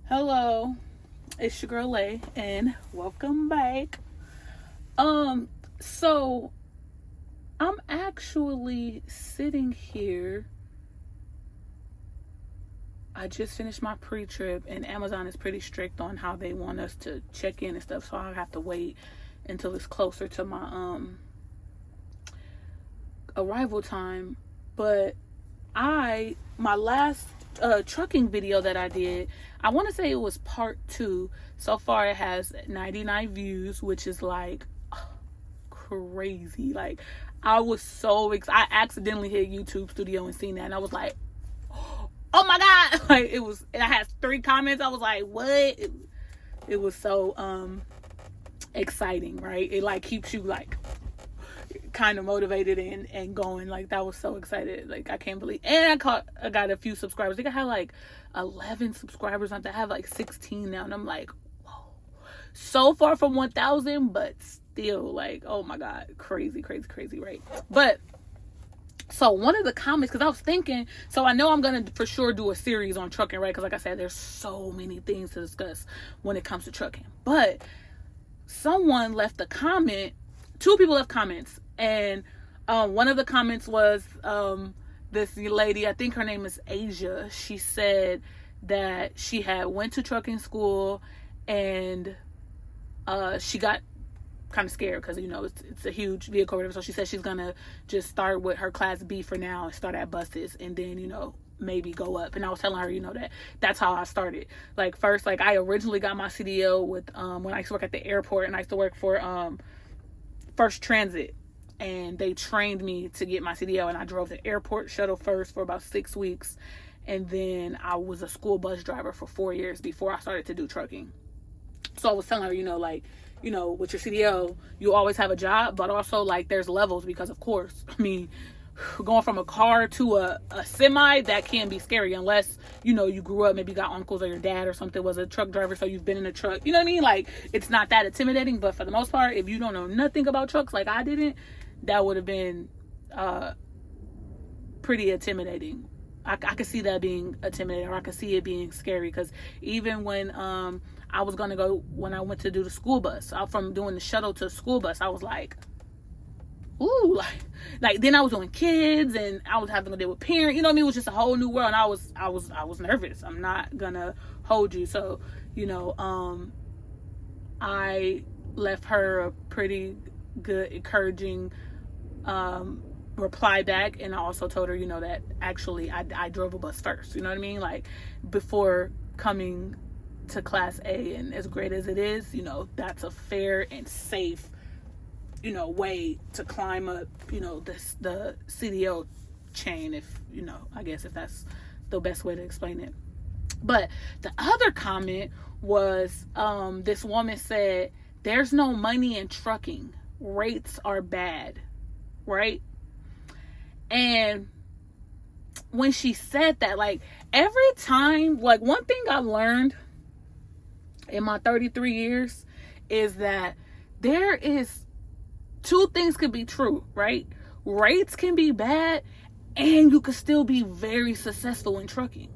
Hello, it's your girl Lay, and welcome back. So I'm actually sitting here. I just finished my pre-trip, and Amazon is pretty strict on how they want us to check in and stuff. So I have to wait until it's closer to my arrival time. But my last trucking video that I did, I want to say it was part 2. So far it has 99 views, which is like crazy. Like, I was so excited. I accidentally hit YouTube Studio and seen that, and I was like, oh my god. Like, I had 3 comments. I was like, what? It was so exciting, right? It like keeps you like kind of motivated and going. Like, that was so excited. Like, I can't believe. And I got a few subscribers. I think I had like 11 subscribers. I have like 16 now, and I'm like, whoa, so far from 1,000, but still, like, oh my god, crazy, right? But so one of the comments, because I was thinking, so I know I'm gonna for sure do a series on trucking, right? Because like I said, there's so many things to discuss when it comes to trucking. But someone left a comment. 2 people left comments, and one of the comments was this lady, I think her name is Asia. She said that she had went to trucking school, and she got kind of scared because, it's a huge vehicle, whatever. So she said she's gonna just start with her class B for now and start at buses, and then maybe go up. And I was telling her, that's how I started. Like, first, like, I originally got my CDL with when I used to work at the airport, and I used to work for First Transit, and they trained me to get my CDL, and I drove the airport shuttle first for about 6 weeks, and then I was a school bus driver for 4 years before I started to do trucking. So I was telling her, with your CDL, you always have a job, but also, like, there's levels, because of course, I mean, going from a car to a semi, that can be scary, unless you grew up, maybe you got uncles or your dad or something was a truck driver, so you've been in a truck, you know what I mean? Like, it's not that intimidating. But for the most part, if you don't know nothing about trucks, like I didn't, that would have been pretty intimidating. I could see that being intimidating, or I could see it being scary, because even when I was gonna go, when I went to do the school bus, from doing the shuttle to the school bus, I was like, ooh, like then I was doing kids, and I was having to deal with parents, you know what I mean? It was just a whole new world, and I was nervous. I'm not gonna hold you. So, I left her a pretty good, encouraging reply back, and I also told her, that actually I drove a bus first, you know what I mean? Like, before coming to Class A, and as great as it is, that's a fair and safe way to climb up, the CDL chain, if, I guess, if that's the best way to explain it. But the other comment was, this woman said, there's no money in trucking. Rates are bad, right? And when she said that, like, every time, like, one thing I learned in my 33 years is that there is 2 things could be true, right? Rates can be bad, and you could still be very successful in trucking,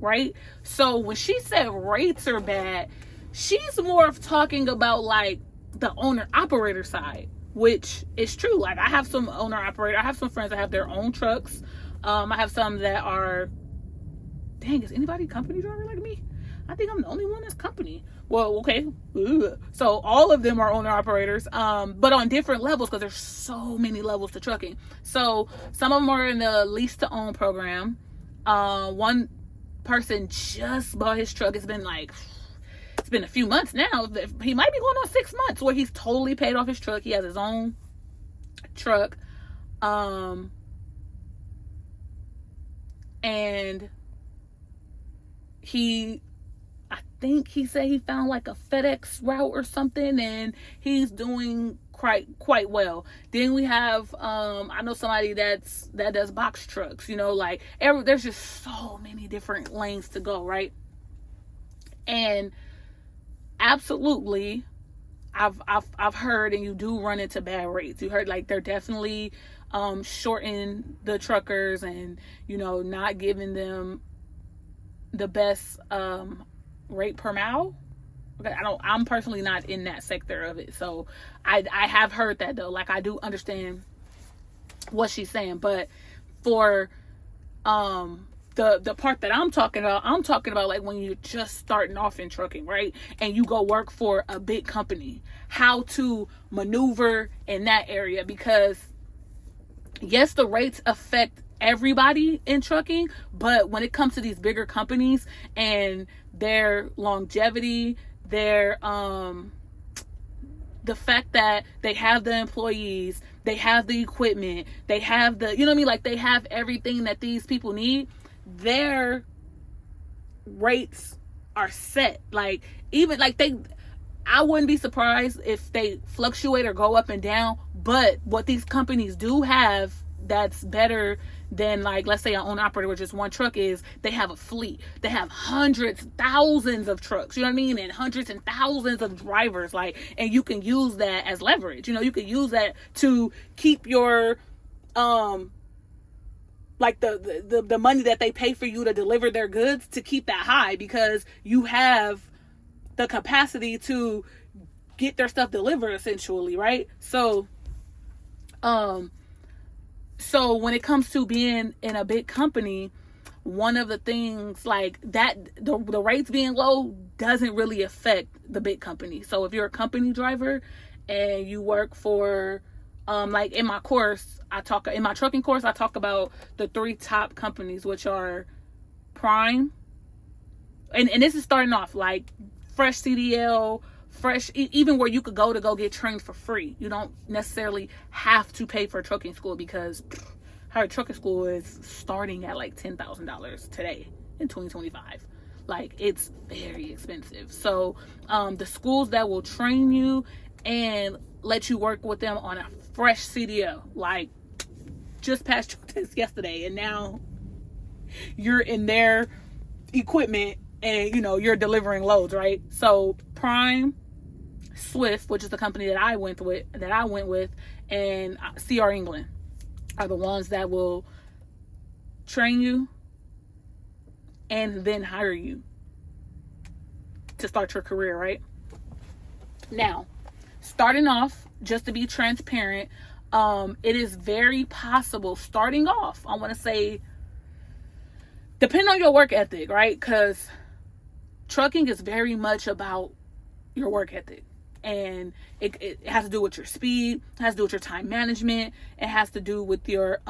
right? So when she said rates are bad, she's more of talking about, like, the owner-operator side, which is true. Like, I have some owner-operator. I have some friends that have their own trucks. I have some that are, dang, is anybody company driver like me? I think I'm the only one that's company. Well, okay. Ugh. So all of them are owner operators, but on different levels, because there's so many levels to trucking. So some of them are in the lease to own program. One person just bought his truck. It's been a few months now. He might be going on 6 months where he's totally paid off his truck. He has his own truck. And I think he said he found like a FedEx route or something, and he's doing quite well. Then we have I know somebody that does box trucks, there's just so many different lanes to go, right? And absolutely, I've heard, and you do run into bad rates. You heard, like, they're definitely shorting the truckers, and not giving them the best rate per mile. Okay, I'm personally not in that sector of it, so I have heard that though. Like, I do understand what she's saying, but for the part that I'm talking about like when you're just starting off in trucking, right? And you go work for a big company, how to maneuver in that area, because yes, the rates affect everybody in trucking, but when it comes to these bigger companies and their longevity, their the fact that they have the employees, they have the equipment, they have the, you know what I mean? Like, they have everything that these people need. Their rates are set. Like, even like I wouldn't be surprised if they fluctuate or go up and down. But what these companies do have that's better than, like, let's say an owner operator with just one truck is they have a fleet. They have hundreds, thousands of trucks, you know what I mean? And hundreds and thousands of drivers, like, and you can use that as leverage. You know, you can use that to keep your like the money that they pay for you to deliver their goods, to keep that high, because you have the capacity to get their stuff delivered, essentially, right? So when it comes to being in a big company, one of the things like that, the rates being low doesn't really affect the big company. So if you're a company driver and you work for, like in my course, in my trucking course, I talk about the 3 top companies, which are Prime. And this is starting off like Fresh CDL, Fresh, even where you could go get trained for free. You don't necessarily have to pay for trucking school, because her trucking school is starting at like $10,000 today in 2025. Like, it's very expensive. So the schools that will train you and let you work with them on a Fresh CDL, like, just passed your test yesterday and now you're in their equipment and, you know, you're delivering loads, right? So Prime, Swift, which is the company that I went with, and CR England are the ones that will train you and then hire you to start your career, right? Now, starting off, just to be transparent, it is very possible starting off, I want to say, depending on your work ethic, right? Because trucking is very much about your work ethic. And it has to do with your speed, it has to do with your time management, it has to do with your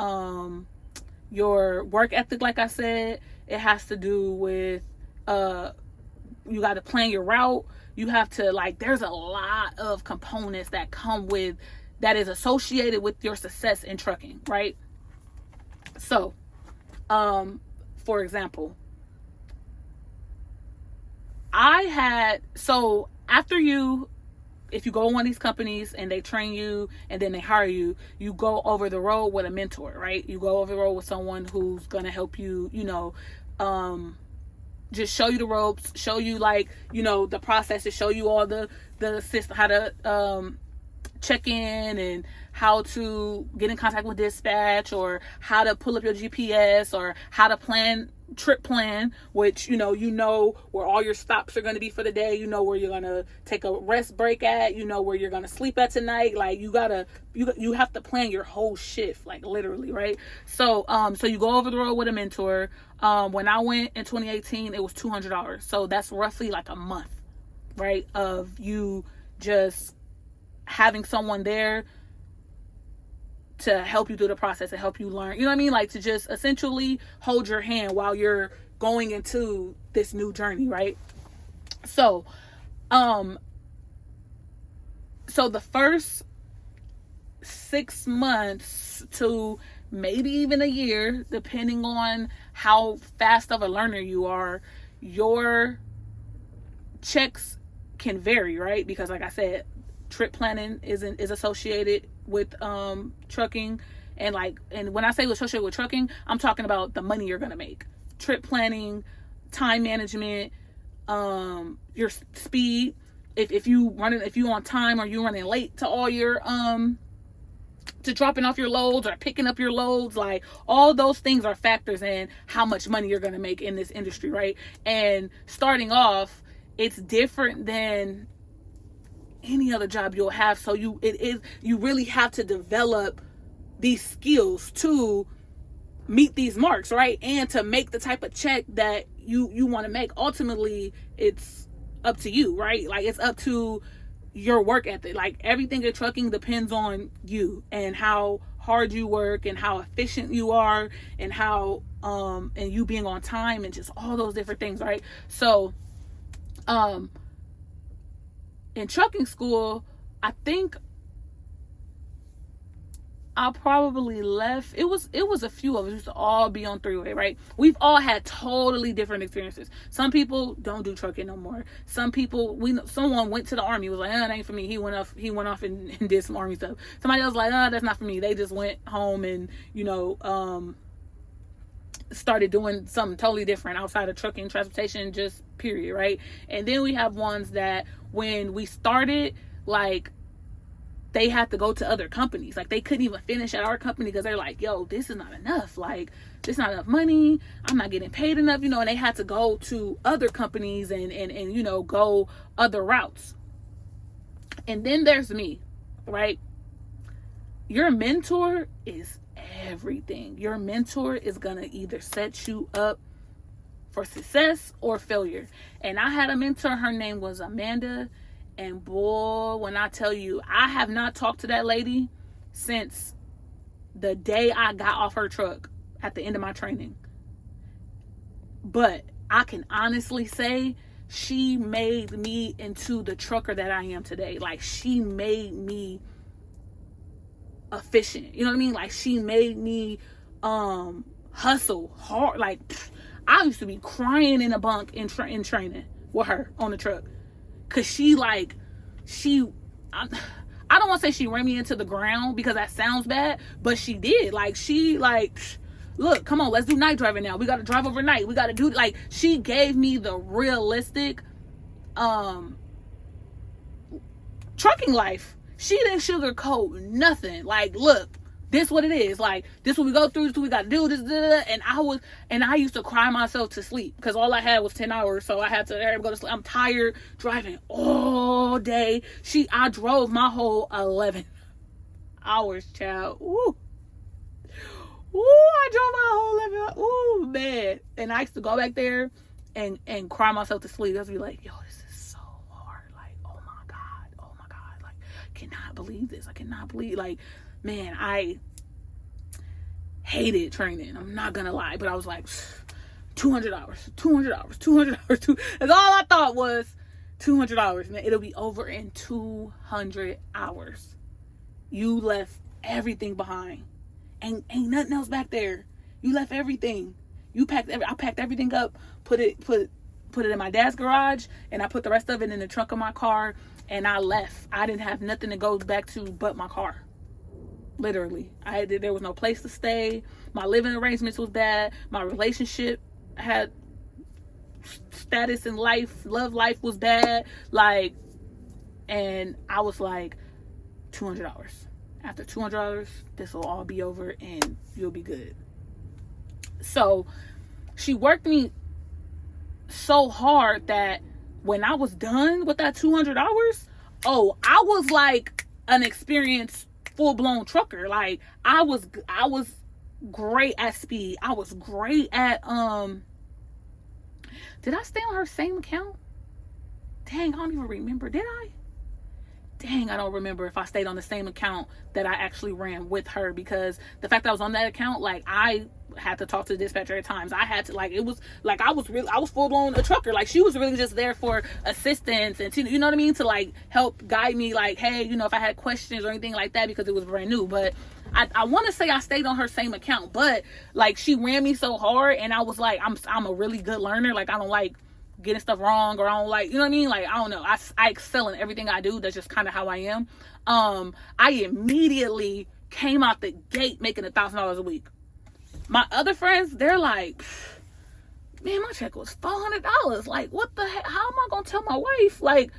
work ethic, like I said. It has to do with you got to plan your route. You have to, like, there's a lot of components that come with, that is associated with your success in trucking, right? So, for example, if you go to one of these companies and they train you and then they hire you, you go over the road with a mentor, right? You go over the road with someone who's going to help you, you know, just show you the ropes, show you, like, you know, the processes, show you all the system, how to check in and how to get in contact with dispatch, or how to pull up your GPS, or how to trip plan, which, you know where all your stops are going to be for the day, you know where you're going to take a rest break at, you know where you're going to sleep at tonight. Like, you have to plan your whole shift, like, literally, right? So you go over the road with a mentor. When I went in 2018, it was $200. So that's roughly like a month, right, of you just having someone there to help you through the process, to help you learn, you know what I mean? Like, to just essentially hold your hand while you're going into this new journey, right? So, so the first 6 months to maybe even a year, depending on how fast of a learner you are, your checks can vary, right? Because, like I said, trip planning is associated with trucking, and when I say associated with trucking, I'm talking about the money you're gonna make. Trip planning, time management, your speed. If you on time, or you running late to all your to dropping off your loads or picking up your loads, like, all those things are factors in how much money you're gonna make in this industry, right? And starting off, it's different than any other job you'll have. So you really have to develop these skills to meet these marks, right? And to make the type of check that you want to make. Ultimately, it's up to you, right? Like, it's up to your work ethic. Like, everything in trucking depends on you and how hard you work and how efficient you are and how and you being on time and just all those different things, right? So in trucking school, I think I probably left. It was a few of us. We used to all be on three-way, right? We've all had totally different experiences. Some people don't do trucking no more. Some people, someone went to the army, was like, that ain't for me. He went off and did some army stuff. Somebody else was like, that's not for me. They just went home and, started doing something totally different outside of trucking, transportation, just period, right? And then we have ones that when we started, like, they had to go to other companies. Like, they couldn't even finish at our company because they're like, yo, this is not enough. Like, this is not enough money. I'm not getting paid enough, and they had to go to other companies and go other routes. And then there's me, right? Your mentor is everything. Your mentor is going to either set you up for success or failure. And I had a mentor, her name was Amanda. And boy, when I tell you, I have not talked to that lady since the day I got off her truck at the end of my training. But I can honestly say she made me into the trucker that I am today. Like, she made me efficient. You know what I mean? Like, she made me hustle hard. Like, I used to be crying in a bunk in training with her on the truck. Cause I don't want to say she ran me into the ground because that sounds bad, but she did. Like, look, come on, let's do night driving now. We got to drive overnight. We got to do, like, she gave me the realistic, trucking life. She didn't sugarcoat nothing. Like, look, this what it is. Like, this what we go through. This what we got to do. This, and I used to cry myself to sleep because all I had was 10 hours. So I had to go to sleep. I'm tired driving all day. I drove my whole 11 hours, child. Ooh, I drove my whole 11 hours. Ooh, man. And I used to go back there and cry myself to sleep. I was be like, yo, this is so hard. Like, oh my God. Like, I cannot believe this. I cannot believe, like, man, I hated training. I'm not gonna lie, but I was like, 200 hours. That's all I thought was 200 hours. Man, it'll be over in 200 hours. You left everything behind. Ain't nothing else back there. You left everything. I packed everything up, put it in my dad's garage, and I put the rest of it in the trunk of my car, and I left. I didn't have nothing to go back to but my car. Literally, there was no place to stay. My living arrangements was bad. My relationship had status in love life was bad. Like, and I was like, 200 hours. After 200 hours, this will all be over and you'll be good. So she worked me so hard that when I was done with that 200 hours, I was like an experienced full-blown trucker. Like, I was great at speed. I was great at did I stay on her same account? Dang, I don't even remember. Did I? Dang, I don't remember if I stayed on the same account that I actually ran with her, because the fact that I was on that account, like, I had to talk to the dispatcher at times. I had to, like, it was like I was full-blown a trucker. Like, she was really just there for assistance and to, you know what I mean, to like help guide me, like, hey, if I had questions or anything like that, because it was brand new. But I want to say I stayed on her same account, but like, she ran me so hard, and I was like, I'm a really good learner. Like, I don't like getting stuff wrong, or I don't like, you know what I mean? Like, I don't know. I excel in everything I do. That's just kind of how I am. I immediately came out the gate making $1,000 a week. My other friends, they're like, man, my check was $400. Like, what the heck? How am I gonna tell my wife? Like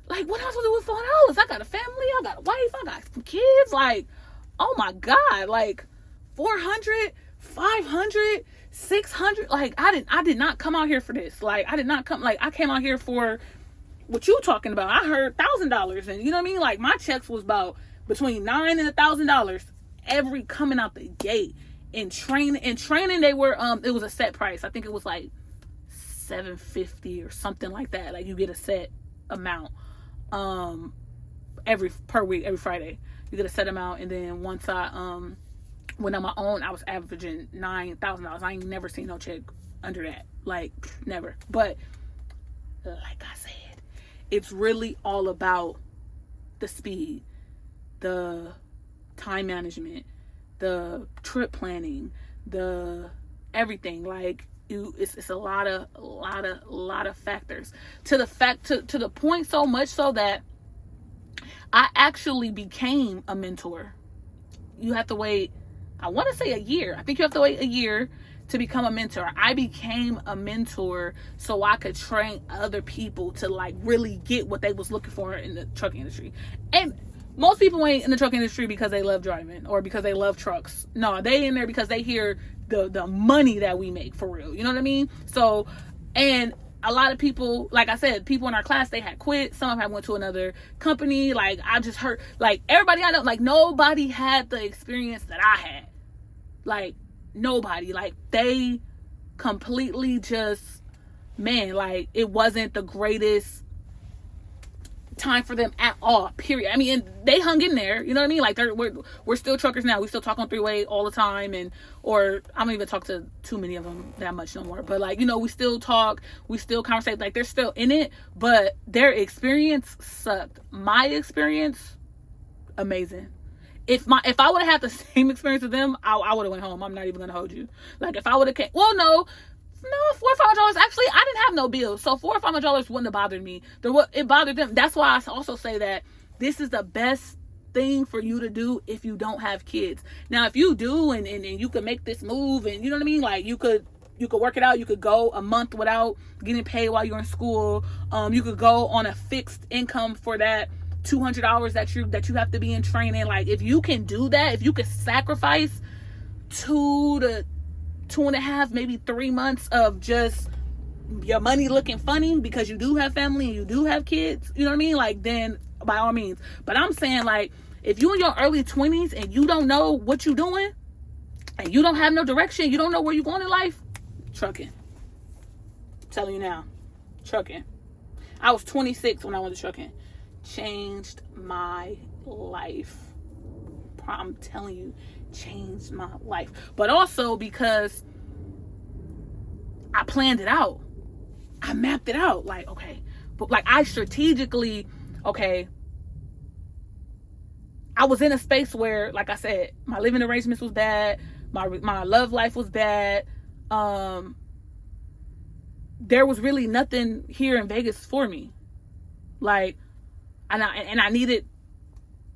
what am I supposed to do with $400? I got a family, I got a wife, I got some kids. Like, oh my God, like 400, 500, $600. Like, I did not come out here for this. Like, I came out here for what you talking about. I heard $1,000, and you know what I mean? Like, my checks was about between $900 and $1,000 every coming out the gate. In training, they were it was a set price. I think it was like $750 or something like that. Like, you get a set amount every week, every Friday. You get a set amount, and then once I went on my own, I was averaging $9,000. I ain't never seen no check under that. Like, never. But like I said, it's really all about the speed, the time management, the trip planning, the everything. Like, it's a lot of factors to the point, so much so that I actually became a mentor. You have to wait, I want to say a year. I think you have to wait a year to become a mentor. I became a mentor so I could train other people to like really get what they was looking for in the trucking industry. And most people ain't in the truck industry because they love driving or because they love trucks. No, they in there because they hear the money that we make, for real. You know what I mean? So, and a lot of people, like I said, people in our class, they had quit. Some of them went to another company. Like, I just heard, like, everybody I know, like, nobody had the experience that I had. Like, nobody. Like, they completely just, man, like, it wasn't the greatest time for them at all, period. I mean, and they hung in there, you know what I mean? Like, we're still truckers now. We still talk on three-way all the time, or I don't even talk to too many of them that much no more, but like, you know, we still talk, we still conversate, like, they're still in it, but their experience sucked. My experience, amazing. If I would have had the same experience with them, I would have went home. I'm not even gonna hold you. Like, if I would have came, well, no, $400 or $500. Actually, I didn't have no bills, so $400 or $500 wouldn't have bothered me. It bothered them. That's why I also say that this is the best thing for you to do if you don't have kids. Now, if you do, and you could make this move, and you know what I mean, like, you could work it out. You could go a month without getting paid while you're in school. You could go on a fixed income for that 200 hours that you have to be in training. Like, if you can do that, if you could sacrifice 2 to 2.5, maybe 3 months of just your money looking funny because you do have family and you do have kids, you know what I mean? Like, then by all means. But I'm saying, like, if you in your early 20s and you don't know what you're doing and you don't have no direction, you don't know where you're going in life, trucking. I'm telling you now, trucking. I was 26 when I went to trucking. Changed my life. I'm telling you, changed my life. But also because I planned it out. I mapped it out. Like, okay, but like, I strategically, okay, I was in a space where, like I said, my living arrangements was bad, my love life was bad. There was really nothing here in Vegas for me. Like, and I needed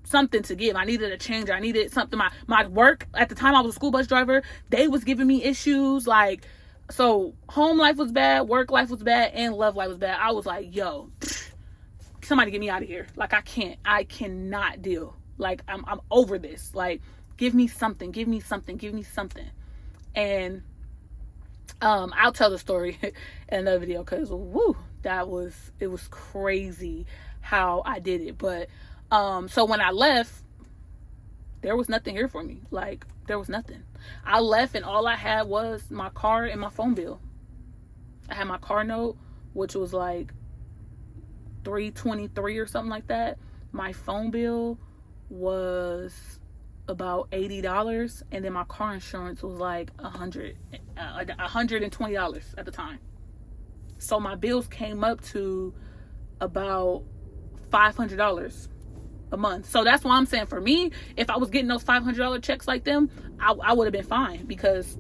something to give. I needed a change. I needed something. My work at the time, I was a school bus driver. They was giving me issues. Like, so home life was bad, work life was bad, and love life was bad. I was like, yo, somebody get me out of here. Like, I cannot deal. Like, I'm over this. Like, give me something. And I'll tell the story in another video, because it was crazy how I did it. But so when I left, there was nothing here for me. Like, there was nothing. I left and all I had was my car and my phone bill. I had my car note, which was like $323 or something like that. My phone bill was about $80, and then my car insurance was like $120 at the time. So my bills came up to about $500 a month. So that's why I'm saying, for me, if I was getting those $500 checks like them, I would have been fine, because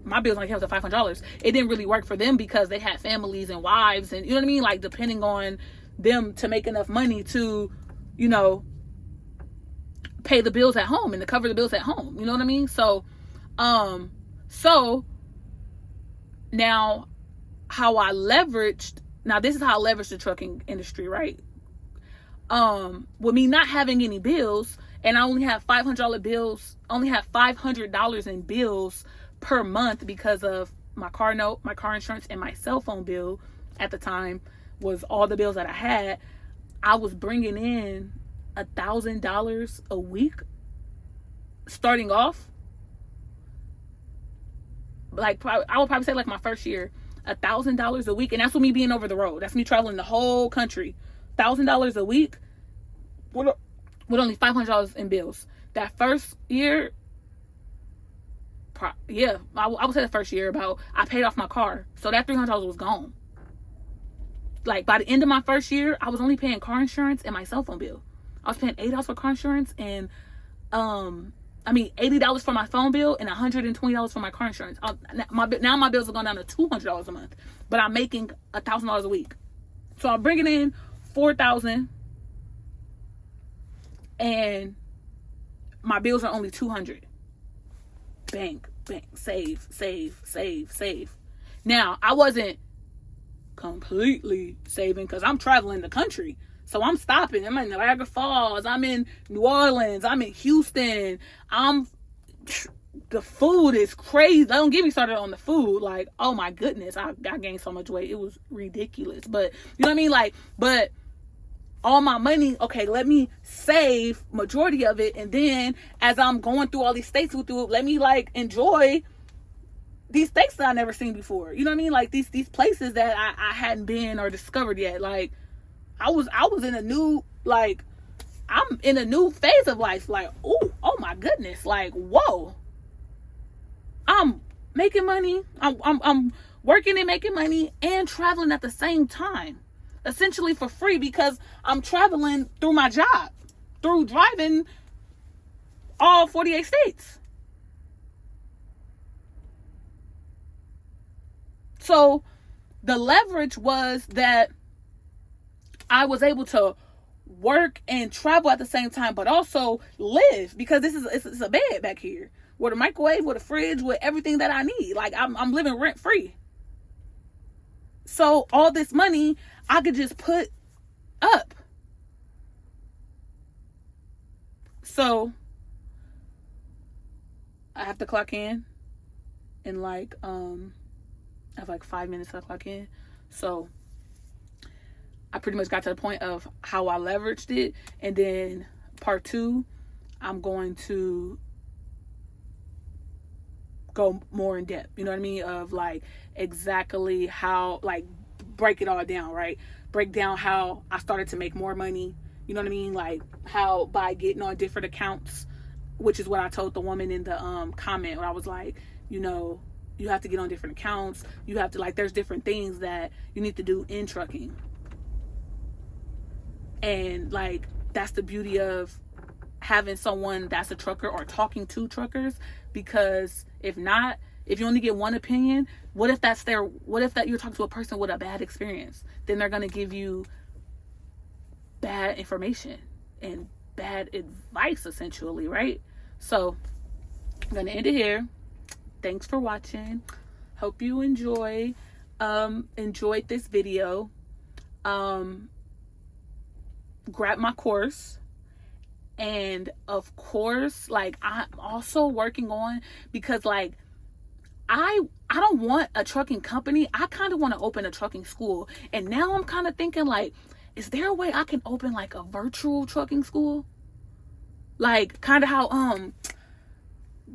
my bills only came up to $500. It didn't really work for them because they had families and wives, and you know what I mean, like, depending on them to make enough money to, you know, pay the bills at home and to cover the bills at home. You know what I mean? So now how I leveraged, this is how I leveraged the trucking industry, right? With me not having any bills, and I only have $500 in bills per month because of my car note, my car insurance, and my cell phone bill at the time was all the bills that I had, I was bringing in $1,000 a week starting off. Like, I would probably say like my first year, $1,000 a week. And that's with me being over the road. That's me traveling the whole country. $1,000 a week with only $500 in bills. That first year, I would say the first year, I paid off my car. So that $300 was gone. Like, by the end of my first year, I was only paying car insurance and my cell phone bill. I was paying $80 for car insurance and, $80 for my phone bill and $120 for my car insurance. Now my bills are going down to $200 a month, but I'm making $1,000 a week. So I'm bringing in $4,000 and my bills are only $200. Bank, save. Now, I wasn't completely saving because I'm traveling the country. So I'm stopping. I'm in Niagara Falls. I'm in New Orleans. I'm in Houston. The food is crazy. Don't get me started on the food. Like, oh my goodness, I gained so much weight. It was ridiculous. But you know what I mean? Like, but all my money, okay, let me save majority of it. And then as I'm going through all these states with you, let me like enjoy these states that I never seen before. You know what I mean? Like these places that I hadn't been or discovered yet. Like I was in a new, like, I'm in a new phase of life. Like, oh my goodness. Like, whoa. I'm making money. I'm working and making money and traveling at the same time. Essentially for free because I'm traveling through my job. Through driving all 48 states. So the leverage was that I was able to work and travel at the same time, but also live because it's a bed back here with a microwave, with a fridge, with everything that I need. Like I'm living rent free. So all this money I could just put up. So I have to clock in like I have like 5 minutes to clock in. So I pretty much got to the point of how I leveraged it. And then part 2, I'm going to go more in depth. You know what I mean? Of like exactly how, like, break it all down, right? Break down how I started to make more money. You know what I mean? Like how by getting on different accounts, which is what I told the woman in the comment where I was like, you know, you have to get on different accounts. You have to, like, there's different things that you need to do in trucking. And like that's the beauty of having someone that's a trucker or talking to truckers, because if you only get one opinion, what if you're talking to a person with a bad experience? Then they're going to give you bad information and bad advice essentially, right? So I'm going to end it here. Thanks for watching. Hope you enjoyed this video. Grab my course, and of course, like, I'm also working on, because like I don't want a trucking company. I kind of want to open a trucking school, and now I'm kind of thinking like, is there a way I can open like a virtual trucking school? Like kind of how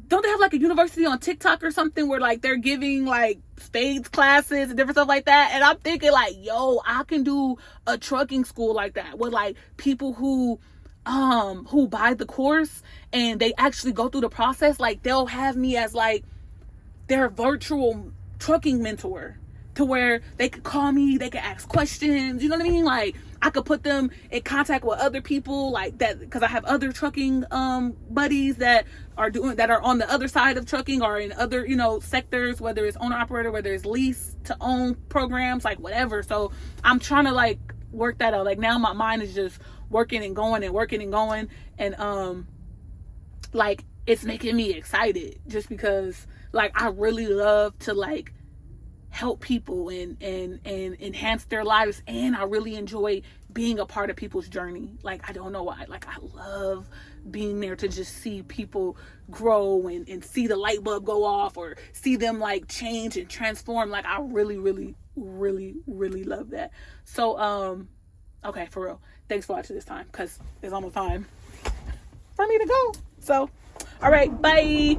don't they have like a university on TikTok or something where like they're giving like spades classes and different stuff like that? And I'm thinking like, yo, I can do a trucking school like that with like people who buy the course and they actually go through the process. Like they'll have me as like their virtual trucking mentor, to where they could call me, they could ask questions, you know what I mean? Like I could put them in contact with other people like that, because I have other trucking buddies that are on the other side of trucking or in other, you know, sectors, whether it's owner operator, whether it's lease to own programs, like whatever. So I'm trying to like work that out. Like now my mind is just working and going and like it's making me excited, just because like I really love to like help people and enhance their lives, and I really enjoy being a part of people's journey. Like, I don't know why. Like, I love being there to just see people grow and see the light bulb go off or see them like change and transform. Like, I really, really, really, really love that. So, okay, for real. Thanks for watching this time, because it's almost time for me to go. So, all right, bye.